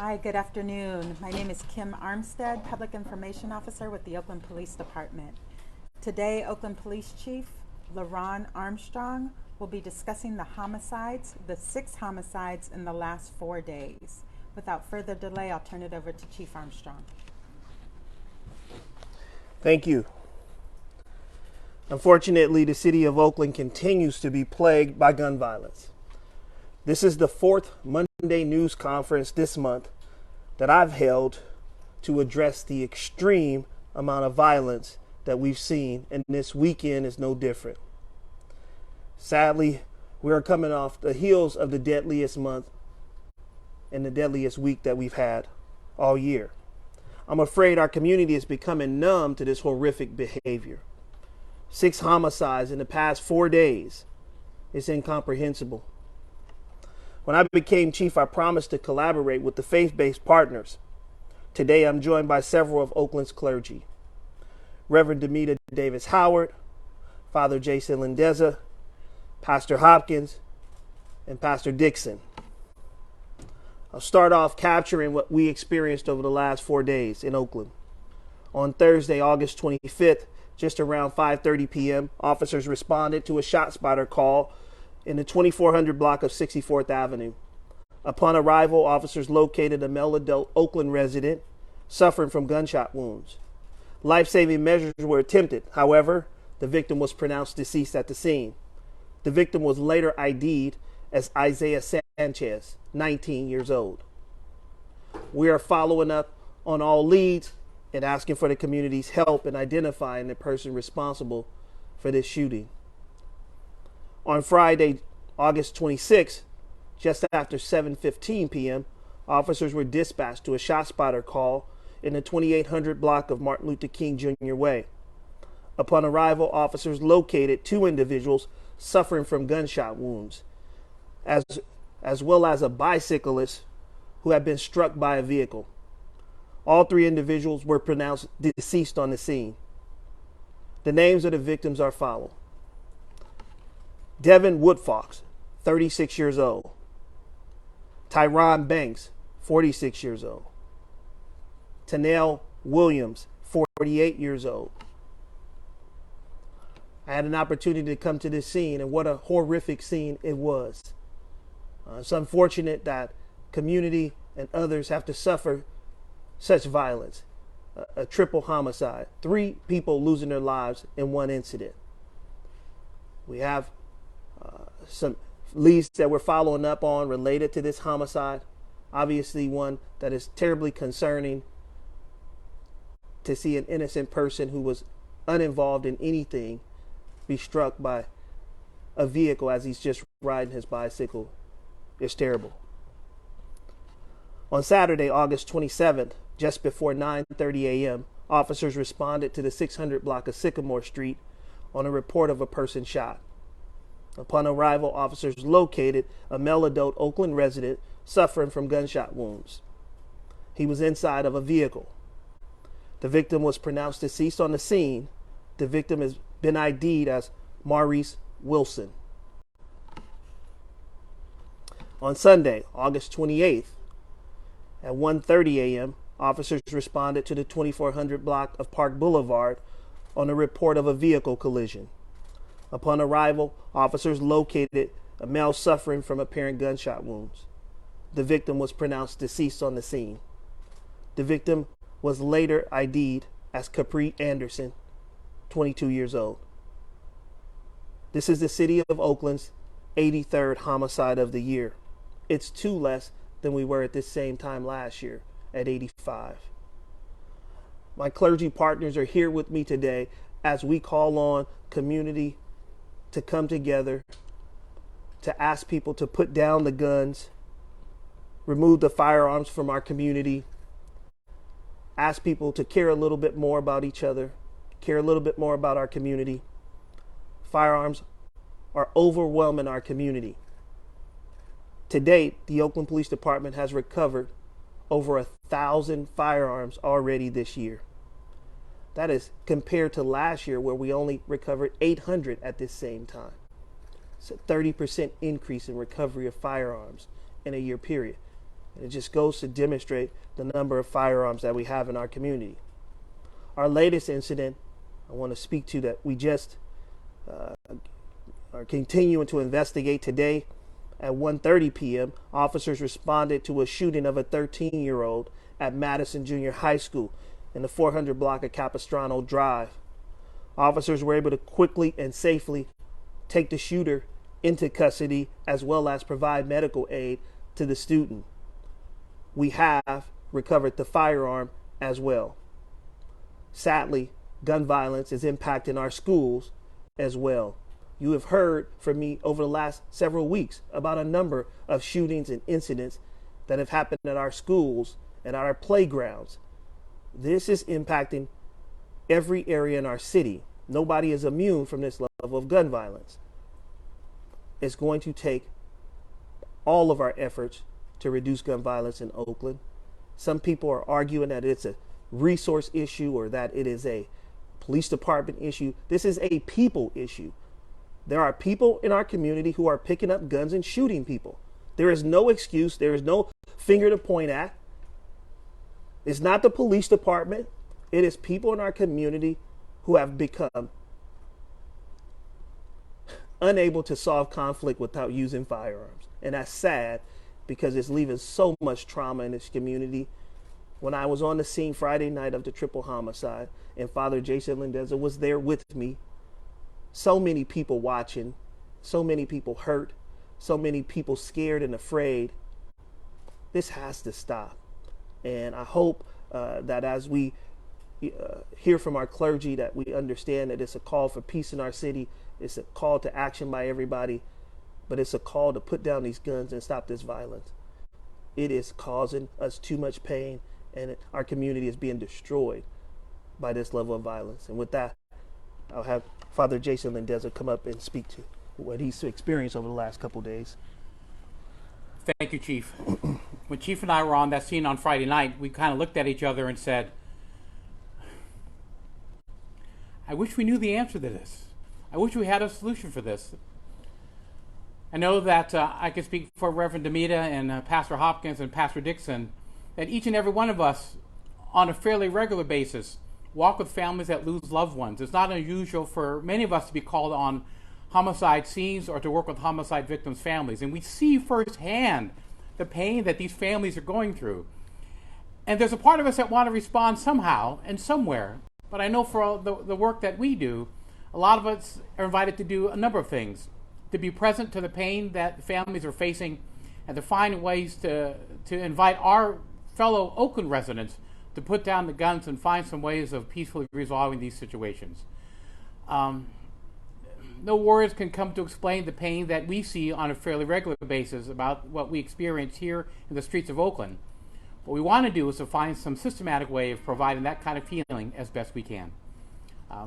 Hi, good afternoon. My name is Kim Armstead, Public Information Officer with the Oakland Police Department. Today, Oakland Police Chief LeRonne Armstrong will be discussing the 6 homicides in the last 4 days. Without further delay, I'll turn it over to Chief Armstrong. Thank you. Unfortunately, the city of Oakland continues to be plagued by gun violence. This is the 4th Monday news conference this month that I've held to address the extreme amount of violence that we've seen, and this weekend is no different. Sadly, we are coming off the heels of the deadliest month and the deadliest week that we've had all year. I'm afraid our community is becoming numb to this horrific behavior. 6 homicides in the past 4 days is incomprehensible. When I became chief, I promised to collaborate with the faith-based partners. Today, I'm joined by several of Oakland's clergy. Reverend Demita Davis Howard, Father Jason Lindeza, Pastor Hopkins, and Pastor Dixon. I'll start off capturing what we experienced over the last 4 days in Oakland. On Thursday, August 25th, just around 5:30 p.m., officers responded to a ShotSpotter call in the 2400 block of 64th Avenue. Upon arrival, officers located a male adult Oakland resident suffering from gunshot wounds. Life-saving measures were attempted. However, the victim was pronounced deceased at the scene. The victim was later ID'd as Isaiah Sanchez, 19 years old. We are following up on all leads and asking for the community's help in identifying the person responsible for this shooting. On Friday, August 26th, just after 7:15 p.m., officers were dispatched to a ShotSpotter call in the 2800 block of Martin Luther King Jr. Way. Upon arrival, officers located 2 individuals suffering from gunshot wounds, as well as a bicyclist who had been struck by a vehicle. All 3 individuals were pronounced deceased on the scene. The names of the victims are followed. Devin Woodfox, 36 years old. Tyron Banks, 46 years old. Tanel Williams, 48 years old. I had an opportunity to come to this scene, and what a horrific scene it was. It's unfortunate that community and others have to suffer such violence. A triple homicide. 3 people losing their lives in one incident. We have some leads that we're following up on related to this homicide. Obviously one that is terribly concerning to see an innocent person who was uninvolved in anything be struck by a vehicle as he's just riding his bicycle. It's terrible. On Saturday, August 27th, just before 9:30 a.m., officers responded to the 600 block of Sycamore Street on a report of a person shot. Upon arrival, officers located a male adult Oakland resident suffering from gunshot wounds. He was inside of a vehicle. The victim was pronounced deceased on the scene. The victim has been ID'd as Maurice Wilson. On Sunday, August 28th, at 1:30 a.m., officers responded to the 2400 block of Park Boulevard on a report of a vehicle collision. Upon arrival, officers located a male suffering from apparent gunshot wounds. The victim was pronounced deceased on the scene. The victim was later ID'd as Capri Anderson, 22 years old. This is the city of Oakland's 83rd homicide of the year. It's 2 less than we were at this same time last year at 85. My clergy partners are here with me today as we call on community to come together, to ask people to put down the guns, remove the firearms from our community, ask people to care a little bit more about each other, care a little bit more about our community. Firearms are overwhelming our community. To date, the Oakland Police Department has recovered over 1,000 firearms already this year. That is compared to last year where we only recovered 800 at this same time. It's a 30% increase in recovery of firearms in a year period. It just goes to demonstrate the number of firearms that we have in our community. Our latest incident I want to speak to that we just are continuing to investigate today. At 1:30 p.m., officers responded to a shooting of a 13-year-old at Madison Junior High School in the 400 block of Capistrano Drive. Officers were able to quickly and safely take the shooter into custody as well as provide medical aid to the student. We have recovered the firearm as well. Sadly, gun violence is impacting our schools as well. You have heard from me over the last several weeks about a number of shootings and incidents that have happened at our schools and at our playgrounds. This is impacting every area in our city. Nobody is immune from this level of gun violence. It's going to take all of our efforts to reduce gun violence in Oakland. Some people are arguing that it's a resource issue or that it is a police department issue. This is a people issue. There are people in our community who are picking up guns and shooting people. There is no excuse. There is no finger to point at. It's not the police department. It is people in our community who have become unable to solve conflict without using firearms. And that's sad because it's leaving so much trauma in this community. When I was on the scene Friday night of the triple homicide and Father Jason Lindeza was there with me, so many people watching, so many people hurt, so many people scared and afraid. This has to stop. And I hope that as we hear from our clergy that we understand that it's a call for peace in our city. It's a call to action by everybody, but it's a call to put down these guns and stop this violence. It is causing us too much pain, and our community is being destroyed by this level of violence. And with that, I'll have Father Jason Lindeza come up and speak to what he's experienced over the last couple days. Thank you, Chief. When Chief and I were on that scene on Friday night, we kind of looked at each other and said, I wish we knew the answer to this. I wish we had a solution for this. I know that I can speak for Reverend Demita and Pastor Hopkins and Pastor Dixon, that each and every one of us on a fairly regular basis walk with families that lose loved ones. It's not unusual for many of us to be called on homicide scenes or to work with homicide victims' families. And we see firsthand the pain that these families are going through. And there's a part of us that want to respond somehow and somewhere. But I know for all the work that we do, a lot of us are invited to do a number of things. To be present to the pain that families are facing and to find ways to invite our fellow Oakland residents to put down the guns and find some ways of peacefully resolving these situations. No words can come to explain the pain that we see on a fairly regular basis about what we experience here in the streets of Oakland. What we want to do is to find some systematic way of providing that kind of feeling as best we can.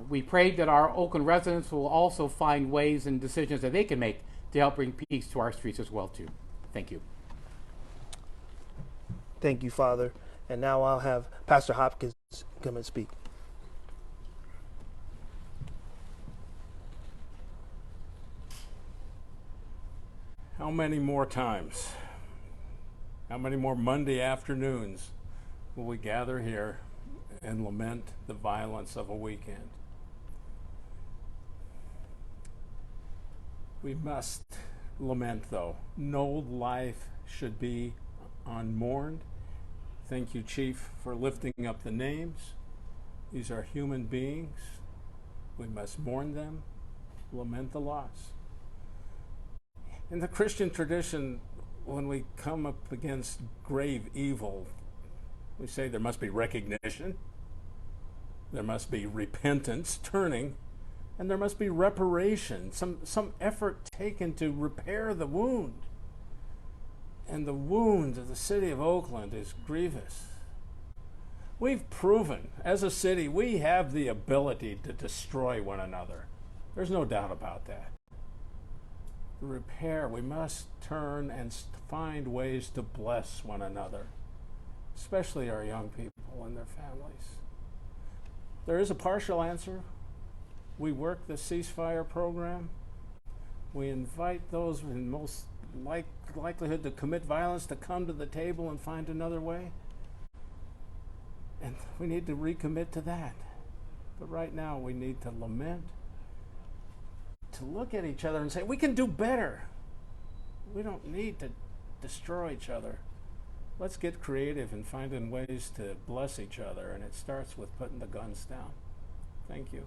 We pray that our Oakland residents will also find ways and decisions that they can make to help bring peace to our streets as well, too. Thank you. Thank you, Father. And now I'll have Pastor Hopkins come and speak. How many more times? How many more Monday afternoons will we gather here and lament the violence of a weekend? We must lament, though. No life should be unmourned. Thank you, Chief, for lifting up the names. These are human beings. We must mourn them, lament the loss. In the Christian tradition, when we come up against grave evil, we say there must be recognition, there must be repentance, turning, and there must be reparation, some effort taken to repair the wound. And the wound of the city of Oakland is grievous. We've proven, as a city, we have the ability to destroy one another. There's no doubt about that. Repair, we must turn and find ways to bless one another, especially our young people and their families. There is a partial answer. We work the Ceasefire program. We invite those in most likelihood to commit violence to come to the table and find another way. And we need to recommit to that. But right now we need to lament, to look at each other and say, we can do better. We don't need to destroy each other. Let's get creative and finding ways to bless each other, and it starts with putting the guns down. Thank you.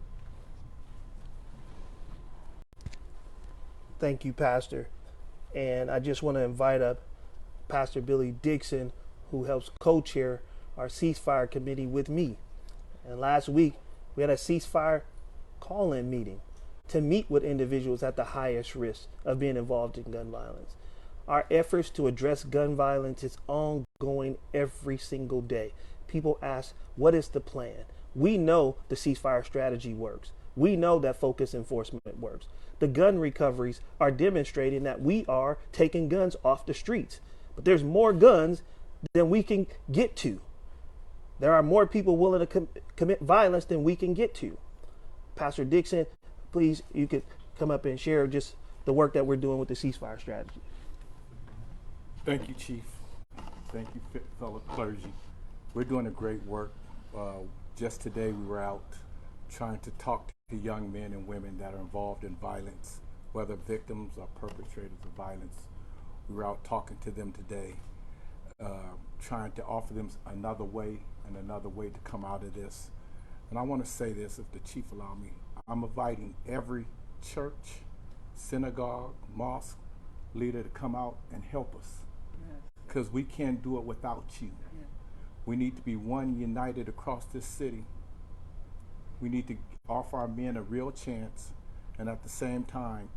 Thank you, Pastor. And I just want to invite up Pastor Billy Dixon, who helps co-chair our Ceasefire committee with me. And last week, we had a ceasefire call-in meeting to meet with individuals at the highest risk of being involved in gun violence. Our efforts to address gun violence is ongoing every single day. People ask, what is the plan? We know the ceasefire strategy works. We know that focused enforcement works. The gun recoveries are demonstrating that we are taking guns off the streets. But there's more guns than we can get to. There are more people willing to commit violence than we can get to. Pastor Dixon, please, you could come up and share just the work that we're doing with the ceasefire strategy. Thank you, Chief. Thank you, fellow clergy. We're doing a great work. Just today we were out trying to talk to young men and women that are involved in violence, whether victims or perpetrators of violence. We were out talking to them today, trying to offer them another way to come out of this. And I want to say this, if the Chief allow me. I'm inviting every church, synagogue, mosque leader to come out and help us, because we can't do it without you. We need to be one, united across this city. We need to offer our men a real chance, and at the same time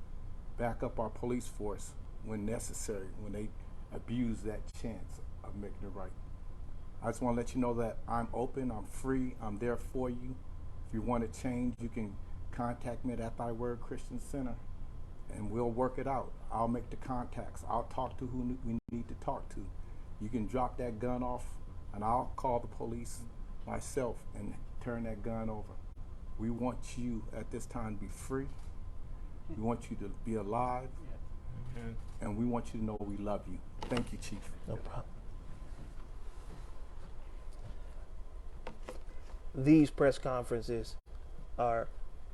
back up our police force when necessary, when they abuse that chance of making it right. I just want to let you know that I'm open, I'm free, I'm there for you. If you want to change, you can contact me at Thy Word Christian Center, and we'll work it out. I'll make the contacts. I'll talk to who we need to talk to. You can drop that gun off, and I'll call the police myself and turn that gun over. We want you at this time to be free. We want you to be alive, and we want you to know we love you. Thank you, Chief. No problem. These press conferences are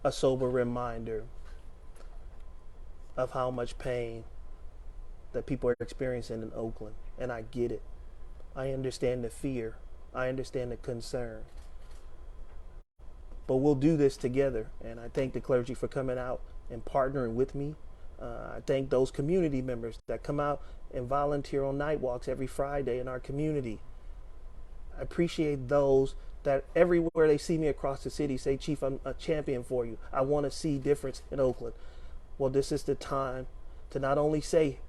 a sober reminder of how much pain that people are experiencing in Oakland. And I get it. I understand the fear. I understand the concern. But we'll do this together. And I thank the clergy for coming out and partnering with me. I thank those community members that come out and volunteer on night walks every Friday in our community. I appreciate those that everywhere they see me across the city say, Chief, I'm a champion for you. I want to see difference in Oakland. Well, this is the time to not only say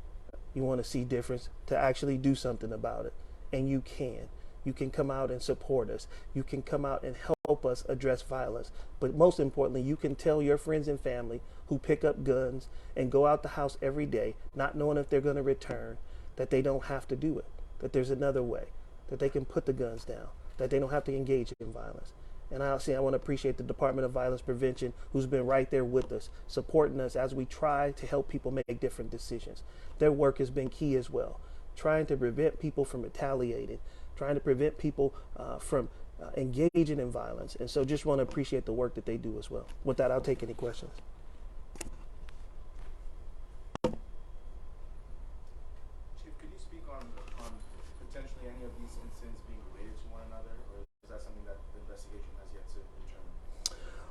you want to see difference, to actually do something about it. And you can. You can come out and support us. You can come out and help us address violence. But most importantly, you can tell your friends and family who pick up guns and go out the house every day, not knowing if they're going to return, that they don't have to do it, that there's another way, that they can put the guns down, that they don't have to engage in violence. And I want to appreciate the Department of Violence Prevention, who's been right there with us, supporting us as we try to help people make different decisions. Their work has been key as well, trying to prevent people from retaliating, trying to prevent people from engaging in violence. And so just want to appreciate the work that they do as well. With that, I'll take any questions. Chief, could you speak on potentially any of these incidents being related to one another, or is that something that the investigation has yet to determine?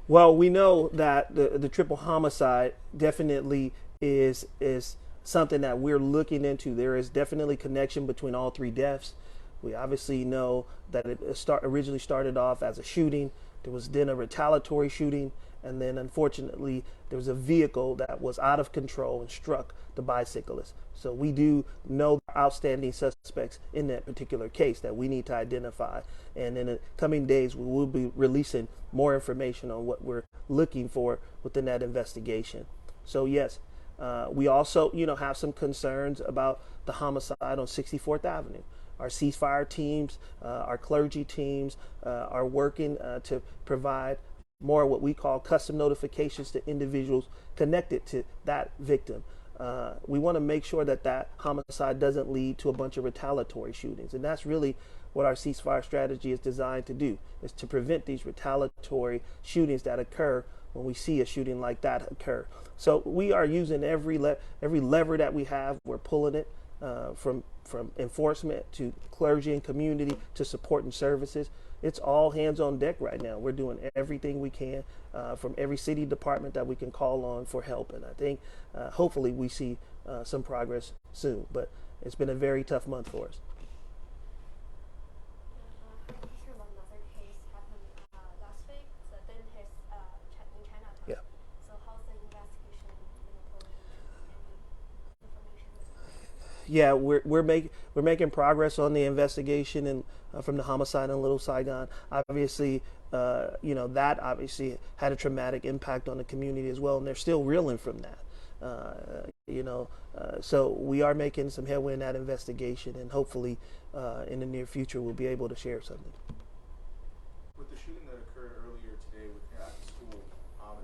Well, we know that the triple homicide definitely is something that we're looking into. There is definitely connection between all three deaths. We obviously know that it originally started off as a shooting. There was then a retaliatory shooting, and then unfortunately there was a vehicle that was out of control and struck the bicyclist. So we do know outstanding suspects in that particular case that we need to identify. And in the coming days, we will be releasing more information on what we're looking for within that investigation. So yes, we also, have some concerns about the homicide on 64th Avenue. Our ceasefire teams, our clergy teams are working to provide more what we call custom notifications to individuals connected to that victim. we want to make sure that that homicide doesn't lead to a bunch of retaliatory shootings. And that's really what our ceasefire strategy is designed to do, is to prevent these retaliatory shootings that occur when we see a shooting like that occur. So we are using every lever that we have. We're pulling it from enforcement to clergy and community to support and services. It's all hands on deck right now. We're doing everything we can from every city department that we can call on for help. And I think hopefully we see some progress soon. But it's been a very tough month for us. I heard about another case happened last week. The dentist in Chinatown. Yeah. So how's the investigation going? Any information? Yeah, we're making progress on the investigation and from the homicide in Little Saigon. Obviously, that obviously had a traumatic impact on the community as well, and they're still reeling from that. So we are making some headway in that investigation, and hopefully in the near future we'll be able to share something. With the shooting that occurred earlier today at the school,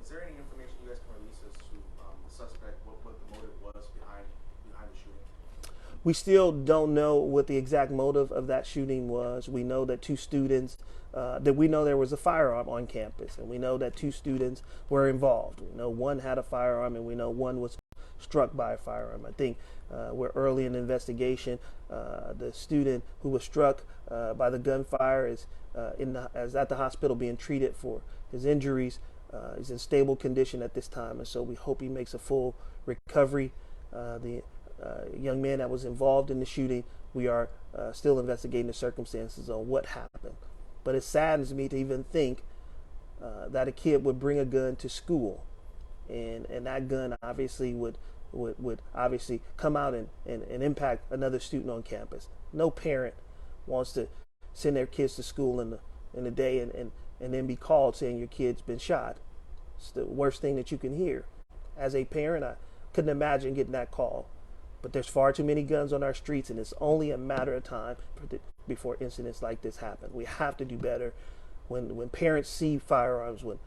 is there any information you guys can release as to the suspect, what the motive was behind the shooting? We still don't know what the exact motive of that shooting was. We know that two students, that we know there was a firearm on campus, and we know that two students were involved. We know one had a firearm, and we know one was struck by a firearm. I think we're early in the investigation. The student who was struck by the gunfire is at the hospital being treated for his injuries. He's in stable condition at this time, and so we hope he makes a full recovery. The young man that was involved in the shooting, we are still investigating the circumstances on what happened. But it saddens me to even think that a kid would bring a gun to school, and that gun obviously would obviously come out and impact another student on campus. No parent wants to send their kids to school in the day and then be called saying your kid's been shot. It's the worst thing that you can hear. As a parent, I couldn't imagine getting that call. But there's far too many guns on our streets, and it's only a matter of time before incidents like this happen. We have to do better. When parents see firearms, when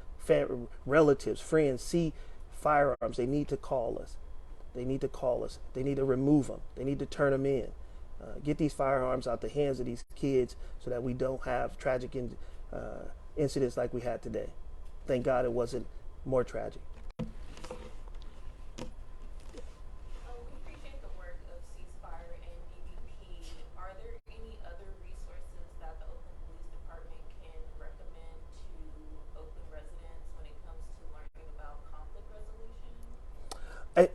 relatives, friends see firearms, they need to call us. They need to call us. They need to remove them. They need to turn them in. Get these firearms out the hands of these kids so that we don't have tragic incidents like we had today. Thank God it wasn't more tragic. We appreciate the work of Ceasefire and DVP. Are there any other resources that the Oakland Police Department can recommend to Oakland residents when it comes to learning about conflict resolution?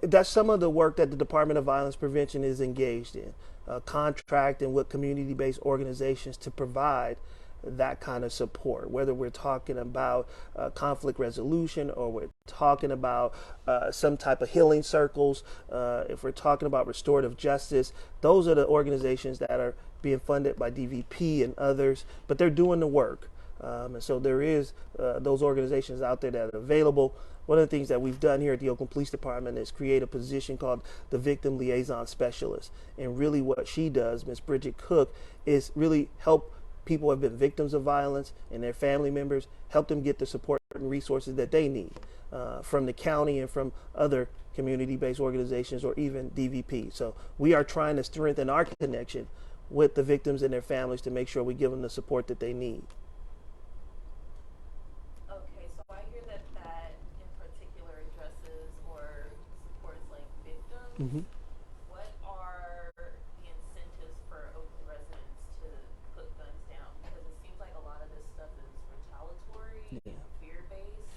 That's some of the work that the Department of Violence Prevention is engaged in, contracting with community-based organizations to provide that kind of support, whether we're talking about conflict resolution or we're talking about some type of healing circles, if we're talking about restorative justice. Those are the organizations that are being funded by DVP and others, but they're doing the work. And so there is those organizations out there that are available. One of the things that we've done here at the Oakland Police Department is create a position called the Victim Liaison Specialist. And really what she does, Ms. Bridget Cook, is really help people who have been victims of violence and their family members, help them get the support and resources that they need from the county and from other community-based organizations or even DVP. So we are trying to strengthen our connection with the victims and their families to make sure we give them the support that they need. Okay, so I hear that in particular addresses or supports like victims. Mm-hmm. What are the incentives for Oakland residents to put guns down? Because it seems like a lot of this stuff is retaliatory and fear-based.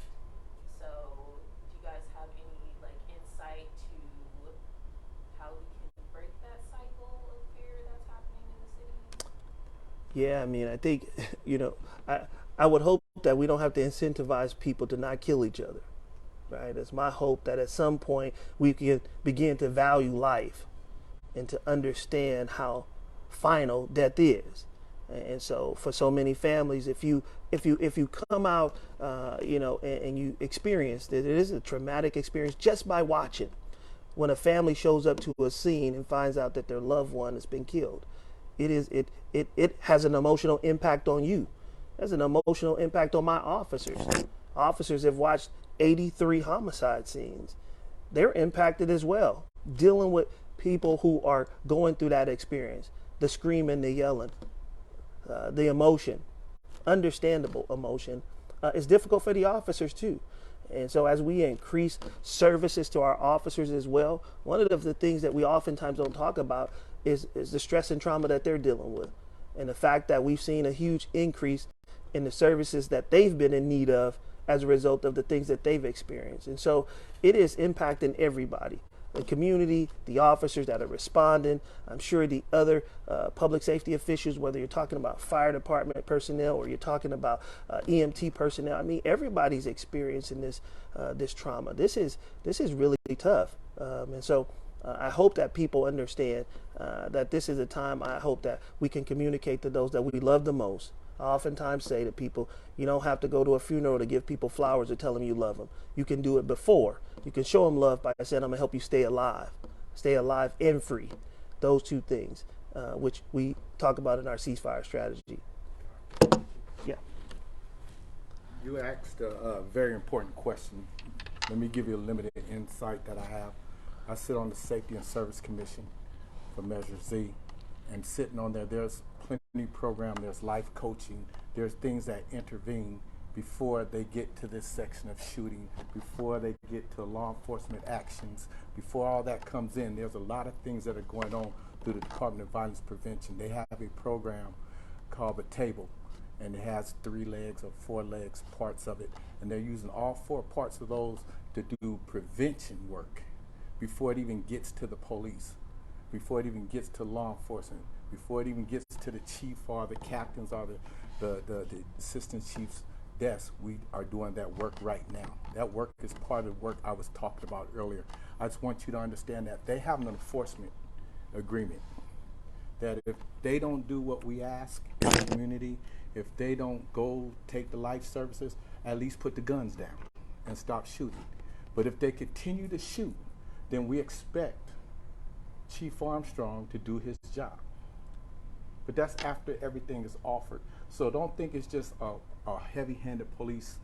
So do you guys have any insight to how we can break that cycle of fear that's happening in the city? Yeah, I mean, I think, I would hope that we don't have to incentivize people to not kill each other, right? It's my hope that at some point we can begin to value life and to understand how final death is. And so for so many families, if you come out, and you experience that, it is a traumatic experience just by watching. When a family shows up to a scene and finds out that their loved one has been killed, it has an emotional impact on you. It has an emotional impact on my officers. Officers have watched 83 homicide scenes. They're impacted as well. dealing with people who are going through that experience, the screaming, the yelling, the emotion, understandable emotion, is difficult for the officers too. And so as we increase services to our officers as well, one of the things that we oftentimes don't talk about is the stress and trauma that they're dealing with. And the fact that we've seen a huge increase in the services that they've been in need of as a result of the things that they've experienced. And so it is impacting everybody, the community, the officers that are responding. I'm sure the other public safety officials, whether you're talking about fire department personnel or you're talking about EMT personnel. I mean, everybody's experiencing this trauma. This is really tough. And so I hope that people understand that this is a time I hope that we can communicate to those that we love the most. I oftentimes say to people, you don't have to go to a funeral to give people flowers or tell them you love them. You can do it before. You can show them love by saying, I'm going to help you stay alive and free. Those two things, which we talk about in our ceasefire strategy. Yeah. You asked a very important question. Let me give you a limited insight that I have. I sit on the Safety and Service Commission for Measure Z, and sitting on there, there's plenty program, there's life coaching, there's things that intervene before they get to this section of shooting, before they get to law enforcement actions, before all that comes in. There's a lot of things that are going on through the Department of Violence Prevention. They have a program called The Table, and it has 3 legs or 4 legs, parts of it, and they're using all 4 parts of those to do prevention work before it even gets to the police, before it even gets to law enforcement, before it even gets to the chief or the captains or the assistant chief's desk. We are doing that work right now. That work is part of the work I was talking about earlier. I just want you to understand that they have an enforcement agreement, that if they don't do what we ask in the community, if they don't go take the life services, at least put the guns down and stop shooting. But if they continue to shoot, then we expect Chief Armstrong to do his job. But that's after everything is offered. So don't think it's just a heavy-handed police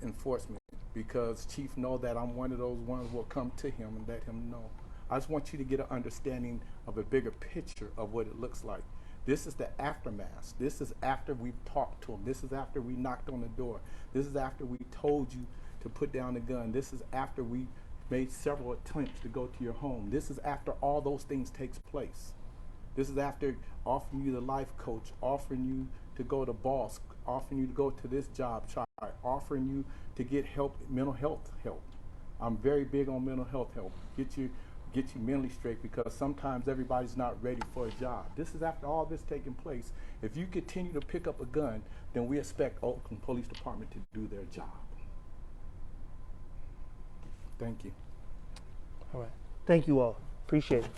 enforcement, because Chief know that I'm one of those ones who will come to him and let him know. I just want you to get an understanding of a bigger picture of what it looks like. This is the aftermath. This is after we've talked to him. This is after we knocked on the door. This is after we told you to put down the gun. This is after we made several attempts to go to your home. This is after all those things takes place. This is after offering you the life coach, offering you to go to boss, offering you to go to this job, offering you to get help, mental health help. I'm very big on mental health help. Get you mentally straight, because sometimes everybody's not ready for a job. This is after all this taking place. If you continue to pick up a gun, then we expect Oakland Police Department to do their job. Thank you. All right. Thank you all. Appreciate it.